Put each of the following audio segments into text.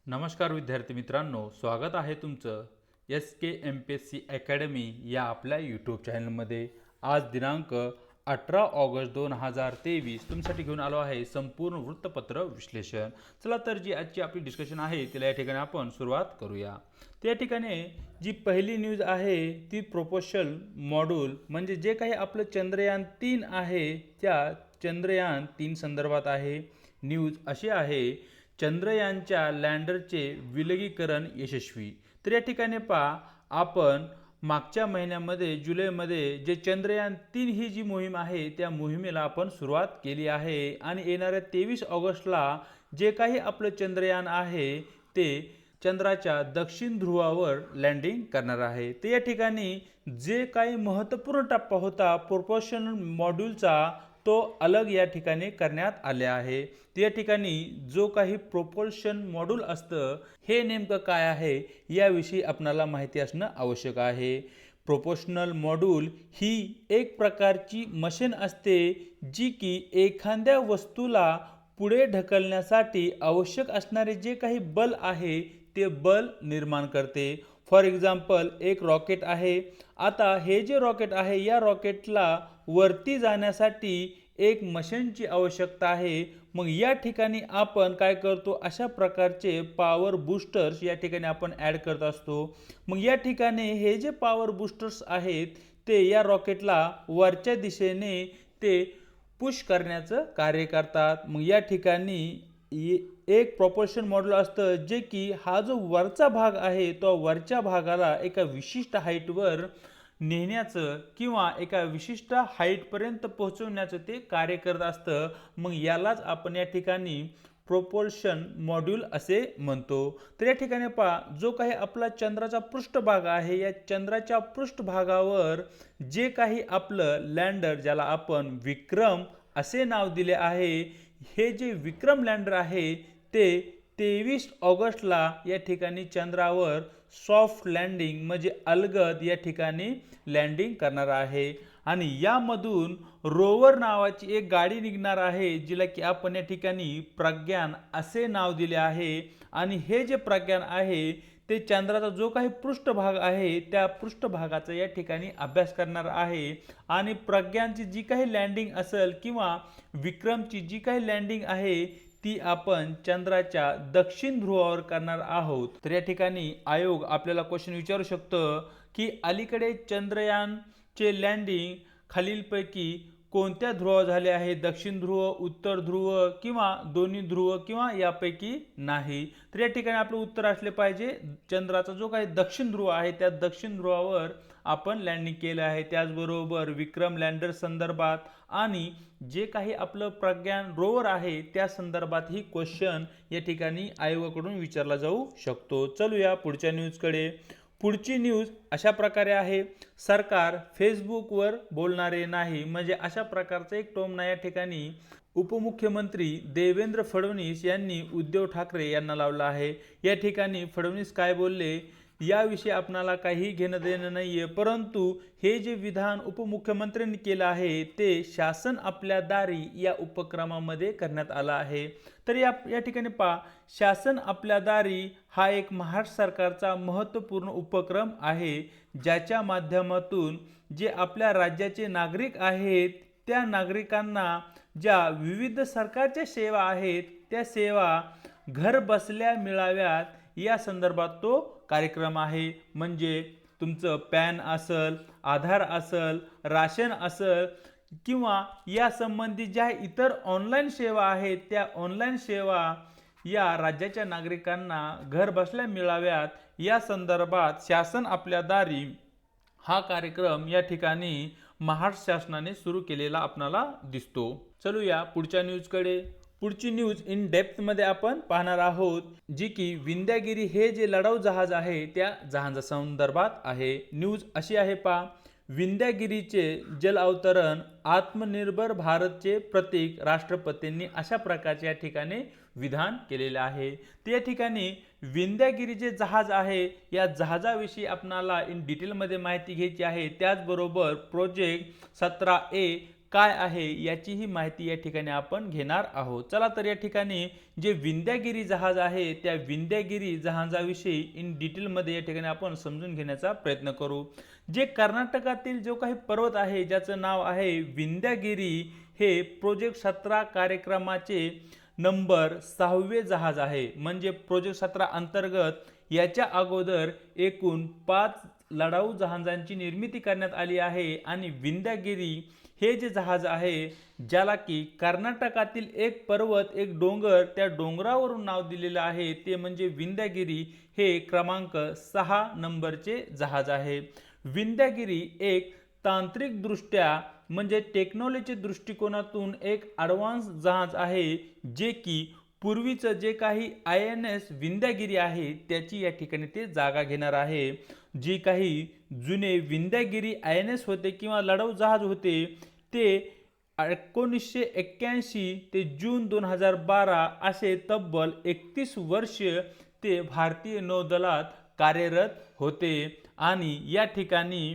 नमस्कार विद्यार्थी मित्रांनो, स्वागत आहे तुमचं SK MPSC अकॅडमी या आपल्या यूट्यूब चॅनलमध्ये। आज दिनांक 18 ऑगस्ट 2023 तुमच्यासाठी घेऊन आलो आहे संपूर्ण वृत्तपत्र विश्लेषण। चला तर जी आजची आपली डिस्कशन आहे तिला या ठिकाणी आपण सुरुवात करूया। त्या ठिकाणी जी पहिली न्यूज आहे ती प्रोपोशल मॉड्यूल म्हणजे जे काही आपलं चंद्रयान 3 आहे त्या चंद्रयान 3 संदर्भात आहे। न्यूज अशी आहे, चंद्रयानच्या लँडरचे विलगीकरण यशस्वी। तर या ठिकाणी पहा, आपण मागच्या महिन्यामध्ये जुलैमध्ये जे चंद्रयान 3 ही जी मोहीम आहे त्या मोहिमेला आपण सुरुवात केली आहे आणि येणाऱ्या 23 ऑगस्टला जे काही आपलं चंद्रयान आहे ते चंद्राच्या दक्षिण ध्रुवावर लँडिंग करणार आहे। तर या ठिकाणी जे काही महत्त्वपूर्ण टप्पा होता प्रोपोशन मॉड्यूलचा तो अलग या ठिकाणी करण्यात आले आहे। त्या ठिकाणी जो काही प्रोपल्शन मॉड्यूल असतं हे नेमकं काय आहे याविषयी आपल्याला माहिती असणं आवश्यक आहे। प्रोपोशनल मॉड्यूल ही एक प्रकारची मशीन असते जी की एखाद्या वस्तूला पुढे ढकलण्यासाठी आवश्यक असणारे जे काही बल आहे ते बल निर्माण करते। फॉर एक्झाम्पल एक रॉकेट आहे। आता हे जे रॉकेट आहे या रॉकेटला वरती जाण्यासाठी एक मशीनची आवश्यकता आहे। मग या ठिकाणी आपण काय करतो, अशा प्रकारचे पॉवर बूस्टर्स या ठिकाणी आपण ॲड करत असतो। मग या ठिकाणी हे जे पॉवर बूस्टर्स आहेत ते या रॉकेटला वरच्या दिशेने ते पुश करण्याचं कार्य करतात। मग या ठिकाणी एक प्रोपल्शन मॉड्यूल असतं जे की हा जो वरचा भाग आहे तो वरच्या भागाला एका विशिष्ट हाईटवर नेण्याचं किंवा एका विशिष्ट हाईटपर्यंत पोहोचवण्याचं ते कार्य करत असतं। मग यालाच आपण या ठिकाणी प्रोपल्शन मॉड्यूल असे म्हणतो। तर या ठिकाणी पहा, जो काही आपला चंद्राचा पृष्ठभाग आहे या चंद्राच्या पृष्ठभागावर जे काही आपलं लँडर ज्याला आपण विक्रम असे नाव दिले आहे, हे जे विक्रम लँडर आहे ते 23 ऑगस्टला या ठिकाणी चंद्रावर सॉफ्ट लँडिंग म्हणजे अलगद या ठिकाणी लँडिंग करणार आहे। आणि यामधून रोवर नावाची एक गाडी निघणार आहे जिला की आपण या ठिकाणी प्रज्ञान असे नाव दिले आहे। आणि हे जे प्रज्ञान आहे ते चंद्राचा जो काही पृष्ठभाग आहे त्या पृष्ठभागाचा या ठिकाणी अभ्यास करणार आहे। आणि प्रज्ञानची जी काही लँडिंग असेल किंवा विक्रमची जी काही लँडिंग आहे ती आपण चंद्राच्या दक्षिण ध्रुवावर करणार आहोत। तर या ठिकाणी आयोग आपल्याला क्वेश्चन विचारू शकतो की अलीकडे चंद्रयानचे लँडिंग खालीलपैकी कोणत्या ध्रुवावर झाले आहे, दक्षिण ध्रुव, उत्तर ध्रुव किंवा दोन्ही ध्रुव किंवा यापैकी नाही। तर या ठिकाणी आपलं उत्तर असले पाहिजे चंद्राचा जो काही दक्षिण ध्रुव आहे त्या दक्षिण ध्रुवावर आपण लँडिंग केलं आहे। त्याचबरोबर विक्रम लँडर संदर्भात आणि जे काही आपलं प्रज्ञान रोवर आहे त्या संदर्भात ही क्वेश्चन या ठिकाणी आयोगाकडून विचारला जाऊ शकतो। चलूया पुढच्या न्यूजकडे। पुढची न्यूज अशा प्रकारे आहे, सरकार फेसबुकवर बोलणारे नाही। म्हणजे अशा प्रकारचं एक टोमणा या ठिकाणी उपमुख्यमंत्री देवेंद्र फडणवीस यांनी उद्धव ठाकरे यांना लावला आहे। या ठिकाणी फडणवीस काय बोलले याविषयी आपणाला काही घेणं देणं नाहीये, परंतु हे जे विधान उपमुख्यमंत्र्यांनी केलं आहे ते शासन आपल्या दारी या उपक्रमामध्ये करण्यात आलं आहे। तर या ठिकाणी पहा, शासन आपल्या दारी हा एक महाराष्ट्र सरकारचा महत्त्वपूर्ण उपक्रम आहे ज्याच्या माध्यमातून जे आपल्या राज्याचे नागरिक आहेत त्या नागरिकांना ज्या विविध सरकारच्या सेवा आहेत त्या सेवा घर बसल्या मिळाव्यात या संदर्भात तो कार्यक्रम आहे। म्हणजे तुमचं पॅन असेल, आधार असेल, राशन असेल किंवा या संबंधी ज्या इतर ऑनलाईन सेवा आहेत त्या ऑनलाईन सेवा या राज्याच्या नागरिकांना घर बसल्या मिळाव्यात या संदर्भात शासन आपल्या दारी हा कार्यक्रम या ठिकाणी महाराष्ट्र शासनाने सुरू केलेला आपल्याला दिसतो। चलूया पुढच्या न्यूजकडे। पुढची न्यूज इन डेप्थ मध्ये आपण पाहणार आहोत जी की विंध्यागिरी हे जे लढाऊ जहाज आहे त्या जहाजा संदर्भात आहे। न्यूज अशी आहे पहा, विंध्यागिरीचे जल अवतरण आत्मनिर्भर भारतचे प्रतीक राष्ट्रपतींनी अशा प्रकारच्या ठिकाणी विधान केलेले आहे। त्या ठिकाणी विंध्यागिरी जे जहाज आहे या जहाजाविषयी आपणाला इन डिटेलमध्ये माहिती घ्यायची आहे। त्याचबरोबर प्रोजेक्ट 17A काय आहे याचीही माहिती या ठिकाणी आपण घेणार आहोत। चला तर या ठिकाणी जे विंध्यागिरी जहाज आहे त्या विंध्यागिरी जहाजाविषयी इन डिटेलमध्ये या ठिकाणी आपण समजून घेण्याचा प्रयत्न करू। जे कर्नाटकातील जो काही पर्वत आहे ज्याचं नाव आहे विंध्यागिरी, हे प्रोजेक्ट 17 कार्यक्रमाचे नंबर 6वे जहाज आहे। म्हणजे प्रोजेक्ट 17 अंतर्गत याच्या अगोदर एकूण 5 लढाऊ जहाजांची निर्मिती करण्यात आली आहे आणि विंध्यागिरी हे जे जहाज आहे ज्याला की कर्नाटकातील एक पर्वत एक डोंगर त्या डोंगरावरून नाव दिलेलं आहे ते म्हणजे विंध्यागिरी, हे क्रमांक 6 नंबरचे जहाज आहे। विंध्यागिरी एक तांत्रिक दृष्ट्या म्हणजे टेक्नॉलॉजी दृष्टिकोनातून एक ॲडव्हान्स जहाज आहे जे की पूर्वीचं जे काही INS विंध्यागिरी आहे त्याची या ठिकाणी ते जागा घेणार आहे। जी काही जुने विंध्यागिरी INS होते किंवा लढाऊ जहाज होते ते 1981 ते जून 2012 असे तब्बल 31 वर्ष ते भारतीय नौदलात कार्यरत होते आणि या ठिकाणी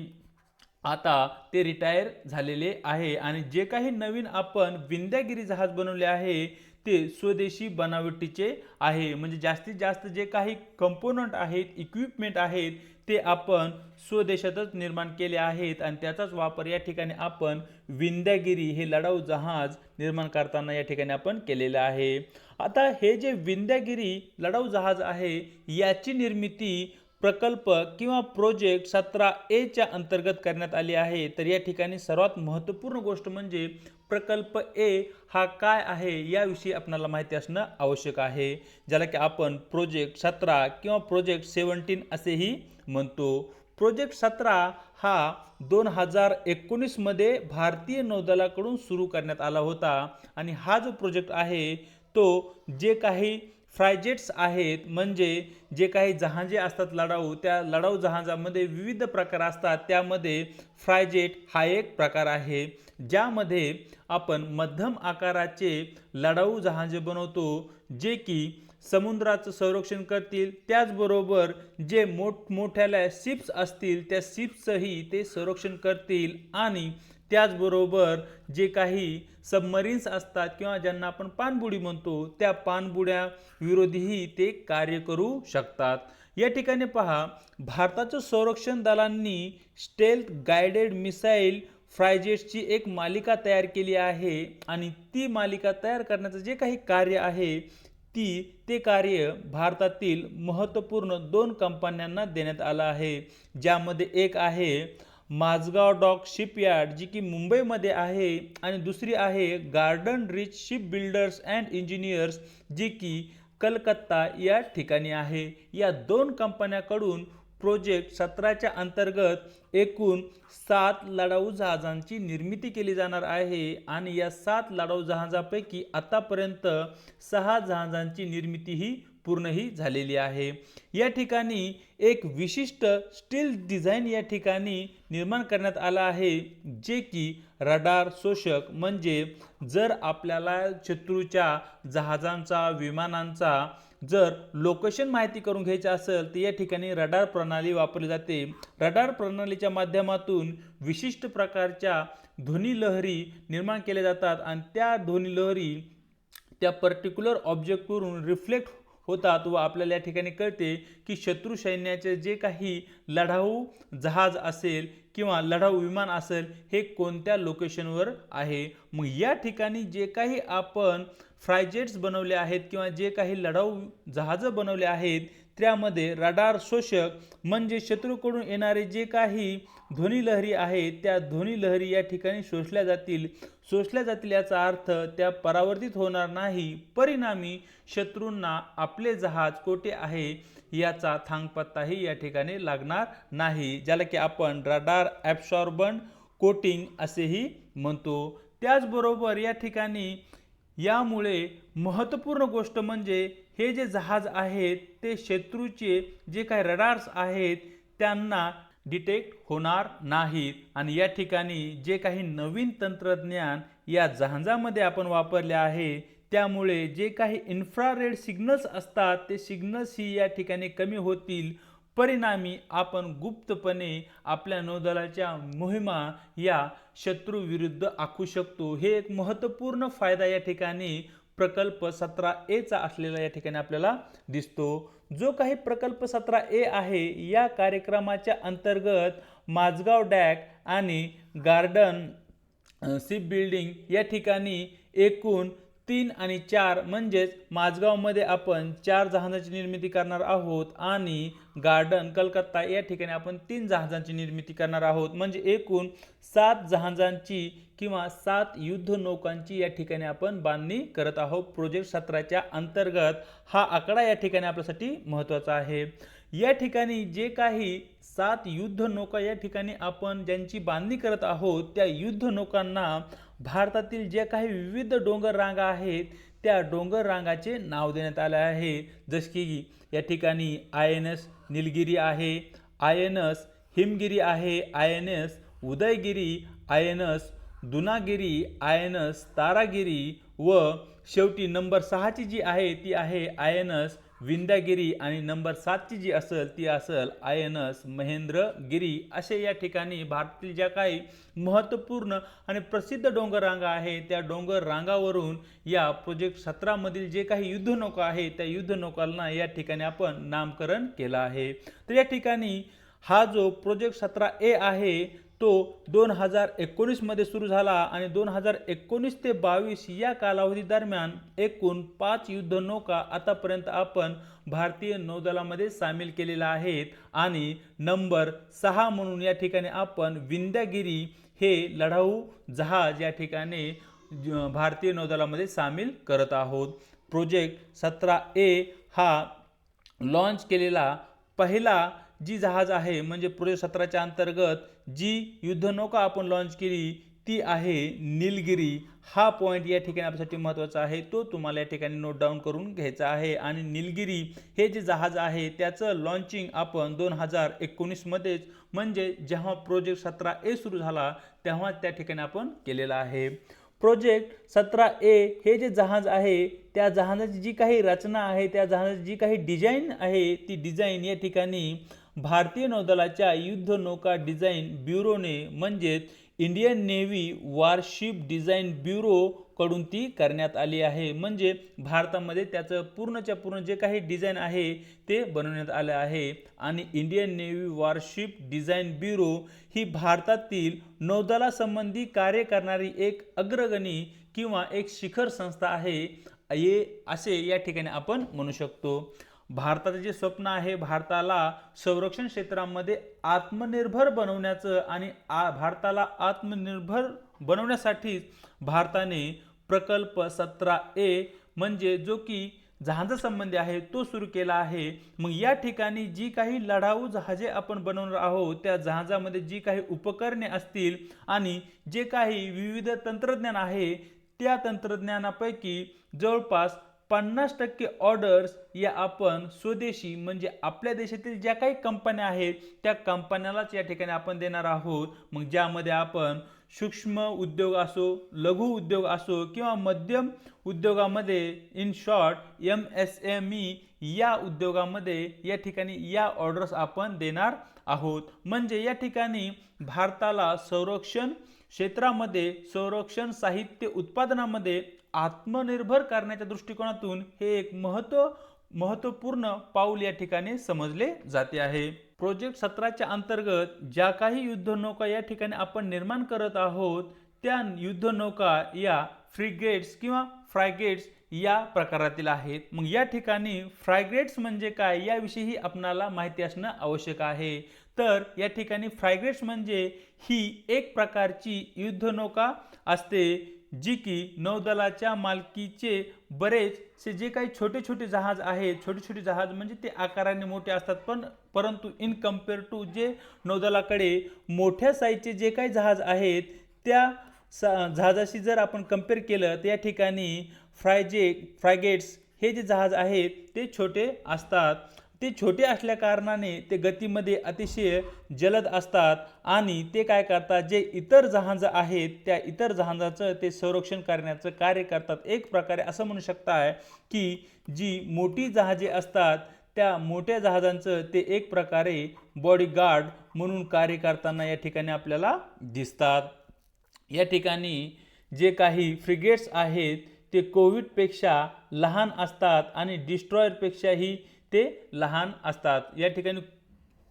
आता ते रिटायर झालेले आहे। आणि जे काही नवीन आपण विंध्यागिरी जहाज बनवले आहे ते स्वदेशी बनावटीचे आहे। म्हणजे जास्तीत जास्त जे काही कंपोनंट आहेत इक्विपमेंट आहेत ते आपण स्वदेशातच निर्माण केले आहेत आणि त्याचाच वापर या ठिकाणी आपण विंध्यागिरी हे लढाऊ जहाज निर्माण करताना या ठिकाणी आपण केलेला आहे। आता हे जे विंध्यागिरी लढाऊ जहाज आहे याची निर्मिती प्रकल्प किंवा प्रोजेक्ट 17A च्या अंतर्गत करण्यात आली आहे। तर या ठिकाणी सर्वात महत्त्वपूर्ण गोष्ट म्हणजे प्रकल्प A हा काय आहे याविषयी आपल्याला माहिती असणं आवश्यक आहे, ज्याला की आपण प्रोजेक्ट 17 किंवा प्रोजेक्ट 17 असेही म्हणतो। प्रोजेक्ट 17 हा 2019 मध्ये भारतीय नौदलाकडून सुरू करण्यात आला होता आणि हा जो प्रोजेक्ट आहे तो जे काही फ्रायजेट्स आहेत म्हणजे जे काही जहाजे असतात लढाऊ, त्या लढाऊ जहाजामध्ये विविध प्रकार असतात त्यामध्ये फ्रायजेट हा एक प्रकार आहे ज्यामध्ये आपण मध्यम आकाराचे लढाऊ जहाजे बनवतो जे की समुद्राचं संरक्षण करतील, त्याचबरोबर जे मोठमोठ्या शिप्स असतील त्या शिप्सचंही ते संरक्षण करतील आणि त्याचबरोबर जे काही सबमरीन्स असतात किंवा ज्यांना आपण पाणबुडी म्हणतो त्या पाणबुड्या विरोधीही ते कार्य करू शकतात। या ठिकाणी पहा भारताच्या संरक्षण दलांनी स्टेल्थ गाइडेड मिसाइल फ्रायजेट्सची एक मालिका तयार केली आहे आणि ती मालिका तयार करण्याचं जे काही कार्य आहे ते कार्य भारतातील महत्त्वपूर्ण 2 कंपन्यांना देण्यात आलं आहे, ज्यामध्ये एक आहे माझगाव डॉक शिपयार्ड जी की मुंबईमध्ये आहे आणि दुसरी आहे garden reach shipbuilders and engineers जी की कलकत्ता या ठिकाणी आहे। या 2 कंपन्यांकडून प्रोजेक्ट 17च्या अंतर्गत एकूण 7 लढाऊ जहाजांची निर्मिती केली जाणार आहे आणि या 7 लढाऊ जहाजांपैकी आतापर्यंत 6 जहाजांची निर्मिती ही पूर्णही झालेली आहे। या ठिकाणी एक विशिष्ट स्टील डिझाइन या ठिकाणी निर्माण करण्यात आला आहे जे की रडार शोषक, म्हणजे जर आपल्याला शत्रूच्या जहाजांचा विमानांचा जर लोकेशन माहिती करून घ्यायची असेल तर या ठिकाणी रडार प्रणाली वापरली जाते। रडार प्रणालीच्या माध्यमातून विशिष्ट प्रकारच्या ध्वनी लहरी निर्माण केल्या जातात आणि त्या ध्वनी लहरी त्या पर्टिक्युलर ऑब्जेक्टवरून रिफ्लेक्ट होतात व आपल्याला या ठिकाणी कळते की शत्रू सैन्याचे जे काही लढाऊ जहाज असेल किंवा लढाऊ विमान असेल हे कोणत्या लोकेशनवर आहे। मग या ठिकाणी जे काही आपण फ्रायजेट्स बनवले आहेत किंवा जे काही लढाऊ जहाजं बनवले आहेत त्यामध्ये रडार शोषक म्हणजे शत्रूकडून येणारे जे काही ध्वनी लहरी आहेत त्या ध्वनी लहरी या ठिकाणी शोषल्या जातील याचा अर्थ त्या परावर्तित होणार नाही, परिणामी शत्रूंना आपले जहाज कोठे आहे याचा थांगपत्ताही या ठिकाणी लागणार नाही, ज्याला की आपण रडार ॲब्सॉर्बंट कोटिंग असेही म्हणतो। त्याचबरोबर या ठिकाणी यामुळे महत्त्वपूर्ण गोष्ट म्हणजे हे जे जहाज आहेत ते शत्रूचे जे काही रडार्स आहेत त्यांना डिटेक्ट होणार नाहीत आणि या ठिकाणी जे काही नवीन तंत्रज्ञान या जहाजामध्ये आपण वापरले आहे त्यामुळे जे काही इन्फ्रारेड सिग्नल्स असतात ते सिग्नल्स ही या ठिकाणी कमी होतील, परिणामी आपण गुप्तपणे आपल्या नौदलाच्या मोहिमा या शत्रू विरुद्ध आखू शकतो। हे एक महत्त्वपूर्ण फायदा या ठिकाणी प्रकल्प 17A चा असलेला या ठिकाणी आपल्याला दिसतो। जो काही प्रकल्प 17A आहे या कार्यक्रमाच्या अंतर्गत माझगाव डॅक आणि गार्डन शिप बिल्डिंग या ठिकाणी एकूण 3 आणि 4 म्हणजेच माझगावमध्ये आपण 4 जहाजांची निर्मिती करणार आहोत आणि गार्डन कलकत्ता या ठिकाणी आपण 3 जहाजांची निर्मिती करणार आहोत। म्हणजे एकूण 7 जहाजांची किंवा 7 युद्ध नौकांची या ठिकाणी आपण बांधणी करत आहोत। प्रोजेक्ट 17च्या अंतर्गत हा आकडा या ठिकाणी आपल्यासाठी महत्त्वाचा आहे। या ठिकाणी जे काही 7 युद्ध नौका या ठिकाणी आपण ज्यांची बांधणी करत आहोत त्या युद्ध नौकांना भारतातील जे काही विविध डोंगर रांगा आहेत त्या डोंगर रांगाचे नाव देण्यात आले आहे। जसे की या ठिकाणी INS नीलगिरी आहे, INS हिमगिरी आहे, INS Udayagiri, INS Dunagiri, INS Taragiri व शेवटी नंबर 6 ची जी आहे ती आहे INS विंध्यागिरी आणि नंबर 7 ची जी असेल ती असेल INS महेंद्रगिरी। असे या ठिकाणी भारतातील ज्या काही महत्त्वपूर्ण आणि प्रसिद्ध डोंगर रांगा आहेत त्या डोंगर रांगावरून या प्रोजेक्ट 17 मधील जे काही युद्ध नौका आहेत त्या युद्ध नौकांना या ठिकाणी आपण नामकरण केलं आहे। तर या ठिकाणी हा जो प्रोजेक्ट 17A आहे तो 2019 मध्ये सुरू झाला आणि 2019 ते 22 या कालावधी दरम्यान एकूण 5 युद्ध नौका आतापर्यंत आपण भारतीय नौदलामध्ये सामील केलेल्या आहेत आणि नंबर 6 म्हणून या ठिकाणी आपण विंध्यागिरी हे लढाऊ जहाज या ठिकाणी भारतीय नौदलामध्ये सामील करत आहोत। प्रोजेक्ट 17A हा लॉन्च केलेला पहिला जी जहाज आहे म्हणजे प्रोजेक्ट 17च्या अंतर्गत जी युद्ध नौका आपण लॉन्च केली ती आहे नीलगिरी। हा पॉइंट या ठिकाणी आपल्यासाठी महत्त्वाचा आहे, तो तुम्हाला या ठिकाणी नोट डाऊन करून घ्यायचा आहे। आणि नीलगिरी हे जे जहाज आहे त्याचं लॉन्चिंग आपण 2019 मध्येच म्हणजे जेव्हा प्रोजेक्ट 17A सुरू झाला तेव्हा त्या ठिकाणी आपण केलेला आहे। प्रोजेक्ट 17A हे जे जहाज आहे त्या जहाजाची जी काही रचना आहे त्या जहाजाची जी काही डिझाईन आहे ती डिझाईन या ठिकाणी भारतीय नौदलाच्या युद्ध नौका डिझाईन ब्युरोने म्हणजेच Indian navy warship design bureau कडून ती करण्यात आली आहे। म्हणजे भारतामध्ये त्याचं पूर्णच्या पूर्ण जे काही डिझाईन आहे ते बनवण्यात आले आहे आणि Indian navy warship design bureau ही भारतातील नौदलासंबंधी कार्य करणारी एक अग्रगणी किंवा एक शिखर संस्था आहे असे या ठिकाणी आपण म्हणू शकतो। भारताचे जे स्वप्न आहे भारताला संरक्षण क्षेत्रामध्ये आत्मनिर्भर बनवण्याचं आणि भारताला आत्मनिर्भर बनवण्यासाठी भारताने प्रकल्प 17A म्हणजे जो की जहाजासंबंधी आहे तो सुरू केला आहे। मग या ठिकाणी जी काही लढाऊ जहाजे आपण बनवणार आहोत त्या जहाजामध्ये जी काही उपकरणे असतील आणि जे काही विविध तंत्रज्ञान आहे त्या तंत्रज्ञानापैकी जवळपास 50% ऑर्डर्स या आपण स्वदेशी म्हणजे आपल्या देशातील ज्या काही कंपन्या आहेत त्या कंपन्यालाच या ठिकाणी आपण देणार आहोत। मग ज्यामध्ये आपण सूक्ष्म उद्योग असो, लघु उद्योग असो किंवा मध्यम उद्योगामध्ये इन शॉर्ट MSME या उद्योगामध्ये या ठिकाणी या ऑर्डर्स आपण देणार आहोत। म्हणजे या ठिकाणी भारताला संरक्षण क्षेत्रामध्ये संरक्षण साहित्य उत्पादनामध्ये आत्मनिर्भर करण्याच्या दृष्टिकोनातून हे एक महत्त्वपूर्ण पाऊल या ठिकाणी समजले जाते आहे। प्रोजेक्ट 17च्या अंतर्गत ज्या काही युद्ध नौका या ठिकाणी आपण निर्माण करत आहोत त्या युद्ध नौका या फ्रिगेट्स किंवा फ्रॅगेट्स या प्रकारातील आहेत। मग या ठिकाणी फ्रॅगेट्स म्हणजे काय याविषयी आपणाला माहिती असणं आवश्यक आहे। तर या ठिकाणी फ्रॅगेट्स म्हणजे ही एक प्रकारची युद्ध नौका असते जी की नौदलाच्या मालकीचे बरेचसे जे काही छोटे छोटे जहाज आहेत, छोटे छोटे जहाज म्हणजे ते आकाराने मोठे असतात परंतु इन कम्पेअर टू जे नौदलाकडे मोठ्या साईजचे जे काही जहाज आहेत त्या जहाजाशी जर आपण कम्पेअर केलं तर या ठिकाणी फ्रॅगेट्स हे जे जहाज आहेत ते छोटे असतात। ते छोटे असल्या कारणाने ते गतीमध्ये अतिशय जलद असतात आणि ते काय करतात जे इतर जहाज आहेत त्या इतर जहाजाचं ते संरक्षण करण्याचं कार्य करतात। एक प्रकारे असं म्हणू शकता की जी मोठी जहाजे असतात त्या मोठ्या जहाजांचं ते एक प्रकारे बॉडीगार्ड म्हणून कार्य करताना या ठिकाणी आपल्याला दिसतात। या ठिकाणी जे काही फ्रिगेट्स आहेत ते कोविडपेक्षा लहान असतात आणि डिस्ट्रॉयरपेक्षाही ते लहान असतात। या ठिकाणी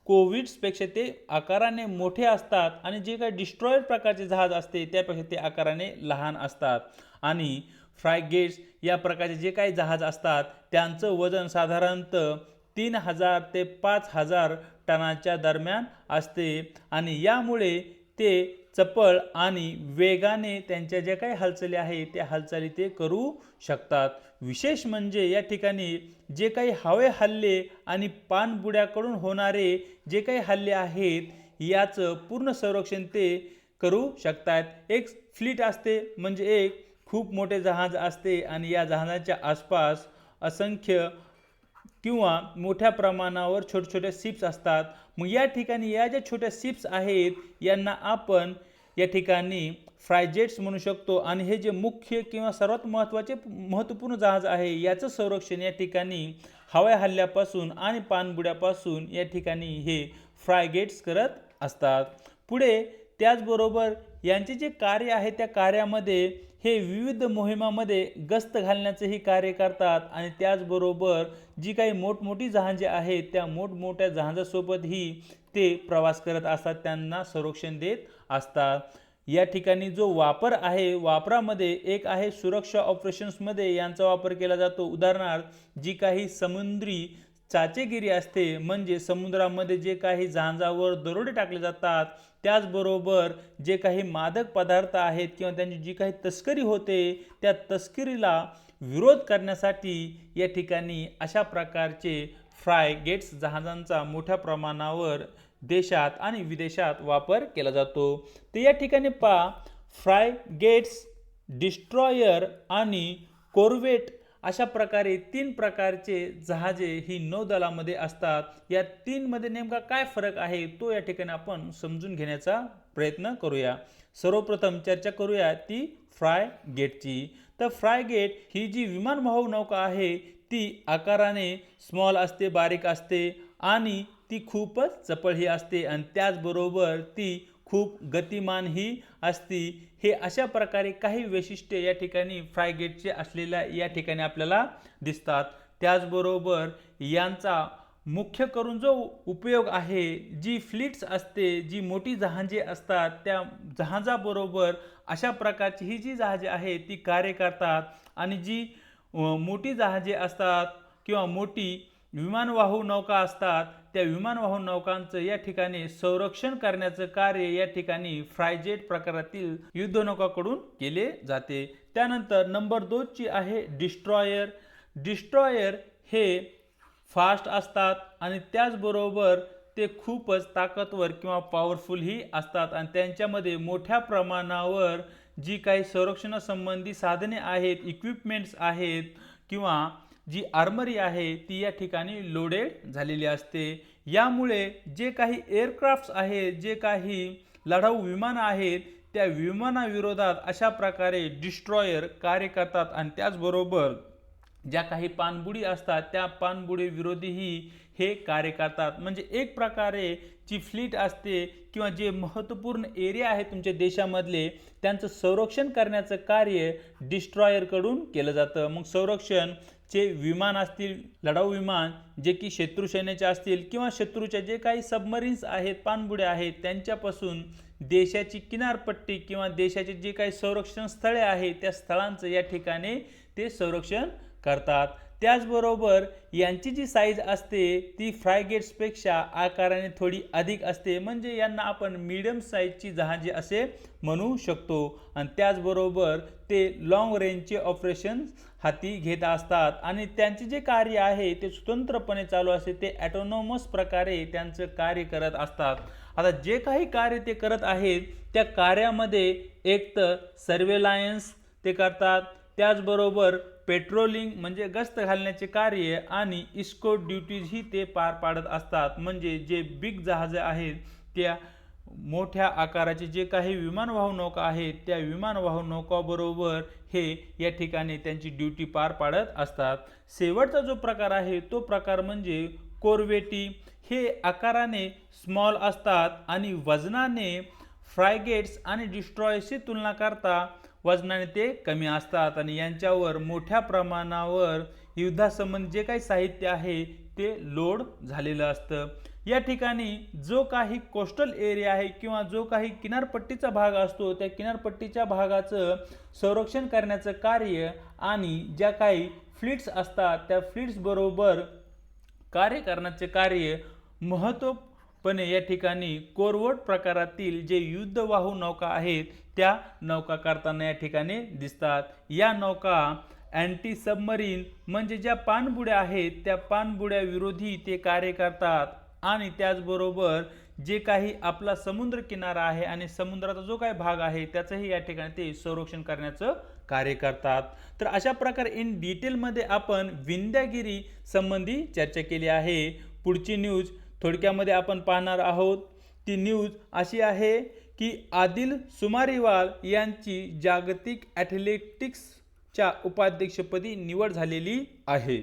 कोविड्सपेक्षा ते आकाराने मोठे असतात आणि जे काही डिस्ट्रॉयर प्रकारचे जहाज असते त्यापेक्षा ते आकाराने लहान असतात। आणि फ्रायगेट्स या प्रकारचे जे काही जहाज असतात त्यांचं वजन साधारणतः 3000 ते 5000 टनाच्या दरम्यान असते आणि यामुळे ते चपळ आणि वेगाने त्यांच्या ज्या काही हालचाली आहेत त्या हालचाली ते करू शकतात। विशेष म्हणजे या ठिकाणी जे काही हवे हल्ले आणि पाणबुड्याकडून होणारे जे काही हल्ले आहेत याचं पूर्ण संरक्षण ते करू शकतात। एक फ्लीट असते म्हणजे एक खूप मोठे जहाज असते आणि या जहाजाच्या आसपास असंख्य किंवा मोठ्या प्रमाणावर छोटे छोटे शिप्स असतात। मग या ठिकाणी या ज्या छोट्या शिप्स आहेत यांना आपण या ठिकाणी फ्रायजेट्स म्हणू शकतो आणि हे जे मुख्य किंवा सर्वात महत्त्वपूर्ण जहाज आहे याचं संरक्षण या ठिकाणी हवाई हल्ल्यापासून आणि पाणबुड्यापासून या ठिकाणी हे फ्रायगेट्स करत असतात। पुढे त्याचबरोबर यांचे जे कार्य आहे त्या कार्यामध्ये हे विविध मोहिमामध्ये गस्त घालण्याचेही कार्य करतात आणि त्याचबरोबर जी काही मोठमोठी जहाजे आहेत त्या मोठमोठ्या जहाजासोबतही ते प्रवास करत असतात, त्यांना संरक्षण देत असतात। या ठिकाणी जो वापर आहे वापरामध्ये एक आहे सुरक्षा ऑपरेशन्समध्ये यांचा वापर केला जातो। उदाहरणार्थ जी काही समुद्री चाचेगिरी असते म्हणजे समुद्रामध्ये जे काही जहाजावर दरोडे टाकले जातात, त्याचबरोबर जे काही मादक पदार्थ आहेत किंवा त्यांची जी काही तस्करी होते त्या तस्करीला विरोध करण्यासाठी या ठिकाणी अशा प्रकारचे फ्रायगेट्स जहाजांचा मोठ्या प्रमाणावर देशात आणि विदेशात वापर केला जातो। तर या ठिकाणी पहा फ्रायगेट्स, डिस्ट्रॉयर आणि कोरवेट अशा प्रकारे 3 प्रकारचे जहाजे ही नौदलामध्ये असतात। या 3 मध्ये नेमका काय फरक आहे तो या ठिकाणी आपण समजून घेण्याचा प्रयत्न करूया। सर्वप्रथम चर्चा करूया ती फ्रायगेटची। तर फ्रायगेट ही जी विमानवाहू नौका आहे ती आकाराने स्मॉल असते, बारीक असते आणि ती खूपच चपळ ही असते आणि त्याचबरोबर ती खूप गतिमान ही असती। हे अशा प्रकारे काही वैशिष्ट्ये या ठिकाणी फ्रायगेटचे असलेल्या या ठिकाणी आपल्याला दिसतात। त्याचबरोबर यांचा मुख्य करून जो उपयोग आहे, जी फ्लीट्स असते, जी मोठी जहाजे असतात त्या जहाजाबरोबर अशा प्रकारची ही जी जहाजे आहेत ती कार्य करतात आणि जी मोठी जहाजे असतात किंवा मोठी विमानवाहू नौका असतात त्या विमानवाहू नौकांचं या ठिकाणी संरक्षण करण्याचं कार्य या ठिकाणी फ्रायजेट प्रकारातील युद्धनौकांकडून केले जाते। त्यानंतर नंबर 2 ची आहे डिस्ट्रॉयर। डिस्ट्रॉयर हे फास्ट असतात आणि त्याचबरोबर ते खूपच ताकदवर किंवा पॉवरफुल ही असतात आणि त्यांच्यामध्ये मोठ्या प्रमाणावर जी काही संरक्षणासंबंधी साधने आहेत, इक्विपमेंट्स आहेत किंवा जी आर्मरी आहे ती या ठिकाणी लोडेड झालेली असते। यामुळे जे काही एअरक्राफ्ट्स आहेत, जे काही लढाऊ विमान आहेत त्या विमानाविरोधात अशा प्रकारे डिस्ट्रॉयर कार्य करतात आणि त्याचबरोबर ज्या काही पाणबुडी असतात त्या पाणबुडी विरोधीही हे कार्य करतात। म्हणजे एक प्रकारे जी फ्लीट असते किंवा जे महत्त्वपूर्ण एरिया आहे तुमच्या देशामधले त्यांचं संरक्षण करण्याचं कार्य डिस्ट्रॉयरकडून केलं जातं। मग संरक्षण चे विमान असतील, लढाऊ विमान जे की शत्रू सैन्याचे असतील किंवा शत्रूच्या जे काही सबमरीन्स आहेत, पाणबुड्या आहेत त्यांच्यापासून देशाची किनारपट्टी किंवा देशाचे जे काही संरक्षण स्थळे आहेत त्या स्थळांचं या ठिकाणी ते संरक्षण करतात। त्याचबरोबर यांची जी साईज असते ती फ्रायगेट्सपेक्षा आकाराने थोडी अधिक असते, म्हणजे यांना आपण मीडियम साईजची जहाजे असे म्हणू शकतो आणि त्याचबरोबर ते लॉंग रेंजचे ऑपरेशन हाती घेत असतात आणि त्यांचे जे कार्य आहे ते स्वतंत्रपणे चालू असते, ते ॲटोनॉमस प्रकारे त्यांचं कार्य करत असतात। आता जे काही कार्य ते करत आहेत त्या कार्यामध्ये एक तर सर्वेलायन्स ते करतात, त्याचबरोबर पेट्रोलिंग म्हणजे गस्त घालण्याचे कार्य आणि इस्कोर्ट ड्युटीज ही ते पार पाडत असतात। म्हणजे जे बिग जहाजे आहेत त्या मोठ्या आकाराचे जे काही विमानवाहू नौका आहेत त्या विमानवाहू नौकाबरोबर हे या ठिकाणी त्यांची ड्युटी पार पाडत असतात. शेवटचा जो प्रकार आहे तो प्रकार म्हणजे कोरवेटी. हे आकाराने स्मॉल असतात आणि वजनाने फ्रायगेट्स आणि डिस्ट्रॉयरशी तुलना करता वजनाने ते कमी असतात आणि यांच्यावर मोठ्या प्रमाणावर युद्धासंबंधी जे काही साहित्य आहे ते लोड झालेलं असतं. या ठिकाणी जो काही कोस्टल एरिया आहे किंवा जो काही किनारपट्टीचा भाग असतो त्या किनारपट्टीच्या भागाचं संरक्षण करण्याचं कार्य आणि ज्या काही फ्लीट्स असतात त्या फ्लीट्स बरोबर कार्य करण्याचे कार्य महत्त्वपणे या ठिकाणी कोरवट प्रकारातील जे युद्धवाहू नौका आहेत त्या नौका करताना या ठिकाणी दिसतात. या नौका अँटी सबमरीन म्हणजे ज्या पाणबुड्या आहेत त्या पाणबुड्या विरोधी ते कार्य करतात आणि त्याचबरोबर जे काही आपला समुद्र किनारा आहे आणि समुद्राचा जो काही भाग आहे त्याचंही या ठिकाणी ते संरक्षण करण्याचं कार्य करतात. तर अशा प्रकारे इन डिटेलमध्ये आपण विंध्यागिरी संबंधी चर्चा केली आहे. पुढची न्यूज थोडक्यामध्ये आपण पाहणार आहोत. ती न्यूज अशी आहे की आदिल सुमारीवाल यांची जागतिक ॲथलेटिक्सच्या उपाध्यक्षपदी निवड झालेली आहे.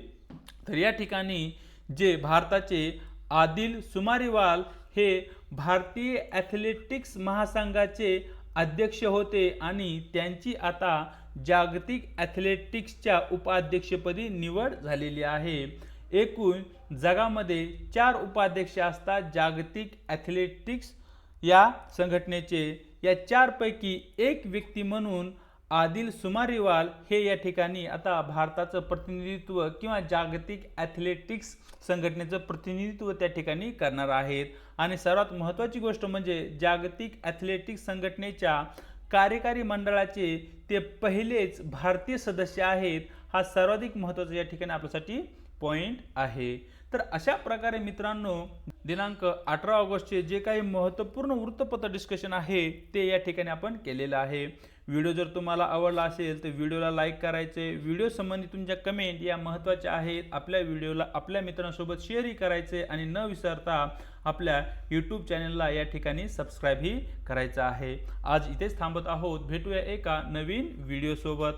तर या ठिकाणी जे भारताचे आदिल सुमारीवाल हे भारतीय ॲथलेटिक्स महासंघाचे अध्यक्ष होते आणि त्यांची आता जागतिक ॲथलेटिक्सच्या उपाध्यक्षपदी निवड झालेली आहे. एकूण जगामध्ये 4 उपाध्यक्ष असतात जागतिक ॲथलेटिक्स या संघटनेचे. या 4 पैकी एक व्यक्ती म्हणून आदिल सुमारीवाल हे या ठिकाणी आता भारताचं प्रतिनिधित्व किंवा जागतिक ॲथलेटिक्स संघटनेचं प्रतिनिधित्व त्या ठिकाणी करणार आहेत. आणि सर्वात महत्त्वाची गोष्ट म्हणजे जागतिक ॲथलेटिक्स संघटनेच्या कार्यकारी मंडळाचे ते पहिलेच भारतीय सदस्य आहेत. हा सर्वाधिक महत्त्वाचा या ठिकाणी आपल्यासाठी पॉइंट आहे. तर अशा प्रकारे मित्रांनो दिनांक 18 ऑगस्टचे जे काही महत्त्वपूर्ण वृत्तपत्र डिस्कशन आहे ते या ठिकाणी आपण केलेलं आहे. व्हिडिओ जर तुम्हाला आवडला असेल तर व्हिडिओला लाईक करायचे. व्हिडिओ संबंधी तुमच्या कमेंट या महत्त्वाच्या आहेत. आपल्या व्हिडिओला आपल्या मित्रांसोबत शेअरही करायचे आणि न विसरता आपल्या यूट्यूब चॅनलला या ठिकाणी सबस्क्राईबही करायचं आहे. आज इथेच थांबत आहोत. भेटूया एका नवीन व्हिडिओसोबत.